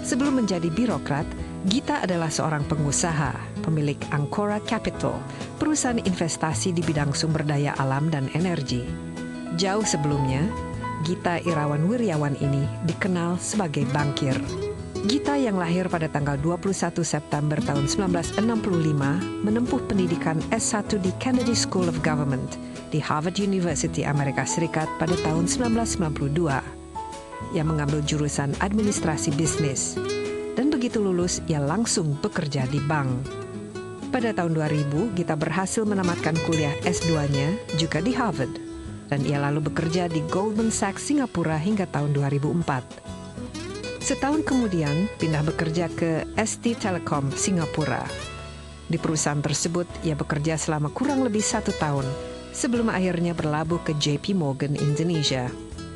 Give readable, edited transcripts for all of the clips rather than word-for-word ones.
Sebelum menjadi birokrat, Gita adalah seorang pengusaha, pemilik Ancora Capital, perusahaan investasi di bidang sumber daya alam dan energi. Jauh sebelumnya, Gita Irawan Wirjawan ini dikenal sebagai bankir. Gita yang lahir pada tanggal 21 September tahun 1965 menempuh pendidikan S1 di Kennedy School of Government di Harvard University Amerika Serikat pada tahun 1992. Ia mengambil jurusan administrasi bisnis, dan begitu lulus ia langsung bekerja di bank. Pada tahun 2000, Gita berhasil menamatkan kuliah S2-nya juga di Harvard, dan ia lalu bekerja di Goldman Sachs Singapura hingga tahun 2004. Setahun kemudian, pindah bekerja ke ST Telekom Singapura. Di perusahaan tersebut, ia bekerja selama kurang lebih 1 tahun, sebelum akhirnya berlabuh ke JP Morgan Indonesia.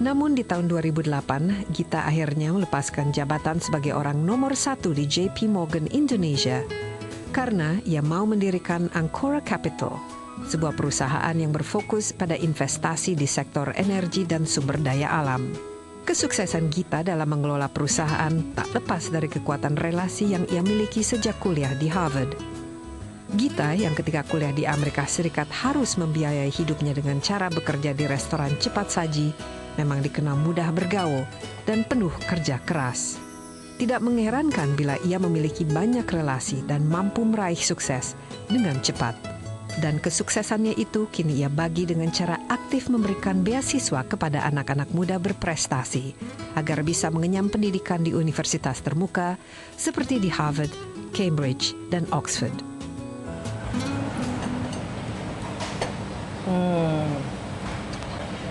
Namun di tahun 2008, Gita akhirnya melepaskan jabatan sebagai orang nomor 1 di JP Morgan Indonesia karena ia mau mendirikan Ancora Capital, sebuah perusahaan yang berfokus pada investasi di sektor energi dan sumber daya alam. Kesuksesan Gita dalam mengelola perusahaan tak lepas dari kekuatan relasi yang ia miliki sejak kuliah di Harvard. Gita yang ketika kuliah di Amerika Serikat harus membiayai hidupnya dengan cara bekerja di restoran cepat saji, memang dikenal mudah bergaul dan penuh kerja keras. Tidak mengherankan bila ia memiliki banyak relasi dan mampu meraih sukses dengan cepat. Dan kesuksesannya itu kini ia bagi dengan cara aktif memberikan beasiswa kepada anak-anak muda berprestasi agar bisa mengenyam pendidikan di universitas termuka seperti di Harvard, Cambridge, dan Oxford.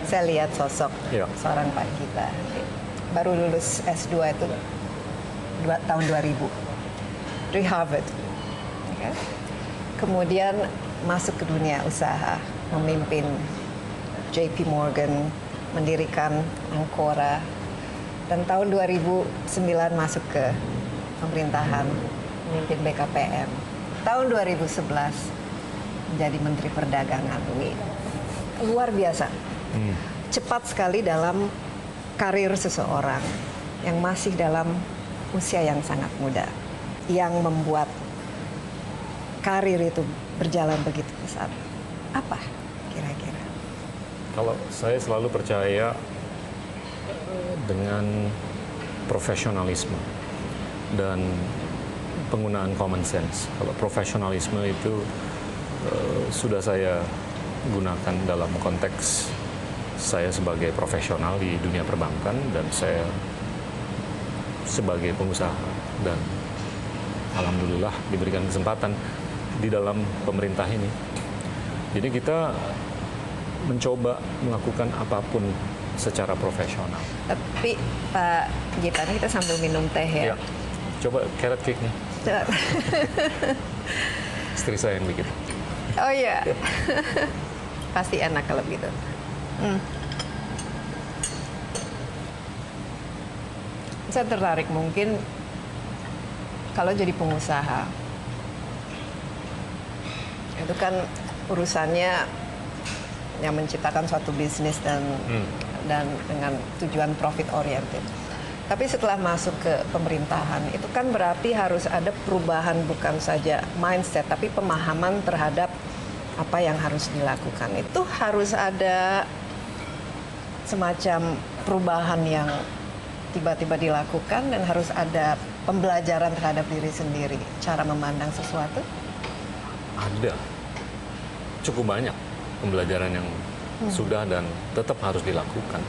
Saya lihat sosok seorang Pak Gita. Baru lulus S2 itu tahun 2000 dari Harvard. Okay. Kemudian masuk ke dunia usaha, memimpin JP Morgan, mendirikan Ancora, dan tahun 2009 masuk ke pemerintahan, memimpin BKPM. Tahun 2011 menjadi Menteri Perdagangan. Luar biasa. Cepat sekali dalam karir seseorang yang masih dalam usia yang sangat muda, yang membuat karir itu berjalan begitu pesat. Apa kira-kira? Kalau saya selalu percaya dengan profesionalisme dan penggunaan common sense. Kalau profesionalisme itu sudah saya gunakan dalam konteks saya sebagai profesional di dunia perbankan dan saya sebagai pengusaha, dan alhamdulillah diberikan kesempatan di dalam pemerintah ini. Jadi kita mencoba melakukan apapun secara profesional. Tapi Pak Gita, kita sambil minum teh ya. Coba carrot cake nih. Istri saya yang bikin. Oh iya. Pasti enak kalau begitu. Saya tertarik mungkin kalau jadi pengusaha itu kan urusannya yang menciptakan suatu bisnis dan dengan tujuan profit oriented. Tapi setelah masuk ke pemerintahan itu kan berarti harus ada perubahan, bukan saja mindset tapi pemahaman terhadap apa yang harus dilakukan. Itu harus ada semacam perubahan yang tiba-tiba dilakukan dan harus ada pembelajaran terhadap diri sendiri, cara memandang sesuatu. Ada cukup banyak pembelajaran yang sudah dan tetap harus dilakukan.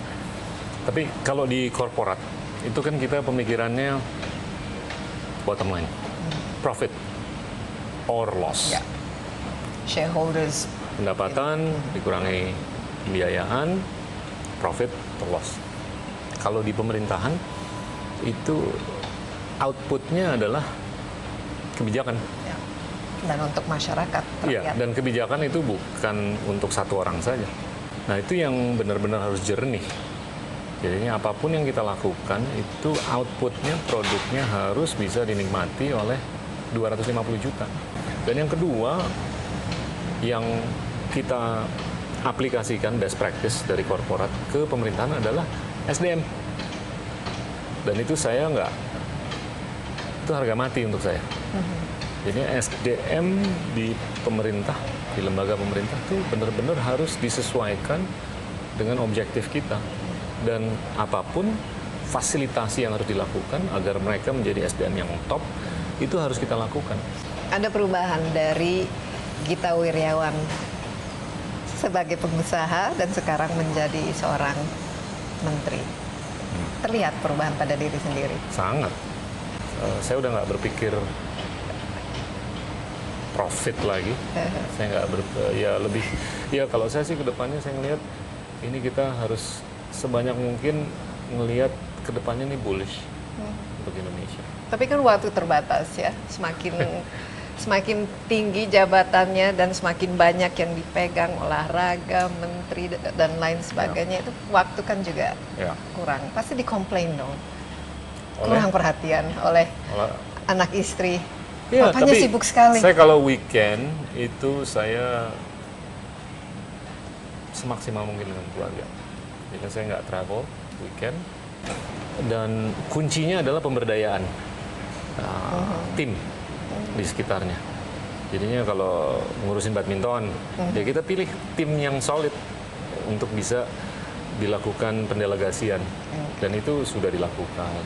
Tapi kalau di korporat itu kan kita pemikirannya bottom line, profit or loss. Ya. Shareholders, pendapatan dikurangi pembiayaan, profit or loss. Kalau di pemerintahan itu outputnya adalah kebijakan. Ya. Dan untuk masyarakat. Iya, dan kebijakan itu bukan untuk satu orang saja. Nah, itu yang benar-benar harus jernih. Jadinya apapun yang kita lakukan itu outputnya, produknya harus bisa dinikmati oleh 250 juta. Dan yang kedua, yang kita aplikasikan best practice dari korporat ke pemerintahan adalah SDM. Dan itu saya nggak itu harga mati untuk saya. Jadi SDM di pemerintah, di lembaga pemerintah itu benar-benar harus disesuaikan dengan objektif kita. Dan apapun fasilitasi yang harus dilakukan agar mereka menjadi SDM yang top, itu harus kita lakukan. Ada perubahan dari Gita Wirjawan sebagai pengusaha dan sekarang menjadi seorang menteri. Terlihat perubahan pada diri sendiri. Sangat. Saya udah nggak berpikir profit lagi. Saya nggak lebih. Ya kalau saya sih kedepannya saya ngelihat ini kita harus sebanyak mungkin ngelihat kedepannya nih bullish untuk Indonesia. Tapi kan waktu terbatas ya, semakin tinggi jabatannya dan semakin banyak yang dipegang, olahraga, menteri dan lain sebagainya, itu waktu kan juga kurang. Pasti dikomplain dong, kurang perhatian oleh anak istri. Ya, Papanya sibuk sekali. Saya kalau weekend itu saya semaksimal mungkin dengan keluarga. Jadi saya nggak travel weekend. Dan kuncinya adalah pemberdayaan tim di sekitarnya. Jadinya kalau ngurusin badminton, ya kita pilih tim yang solid untuk bisa dilakukan pendelegasian. Dan itu sudah dilakukan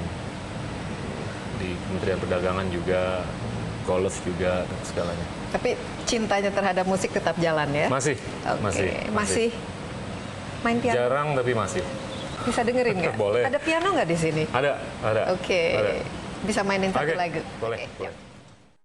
di Kementerian Perdagangan juga, golf juga, dan segalanya. Tapi cintanya terhadap musik tetap jalan ya? Masih, masih main piano? Jarang tapi masih. Bisa dengerin nggak? Boleh. Ada piano nggak di sini? Ada. Oke. Bisa mainin satu lagu? Boleh. Yuk.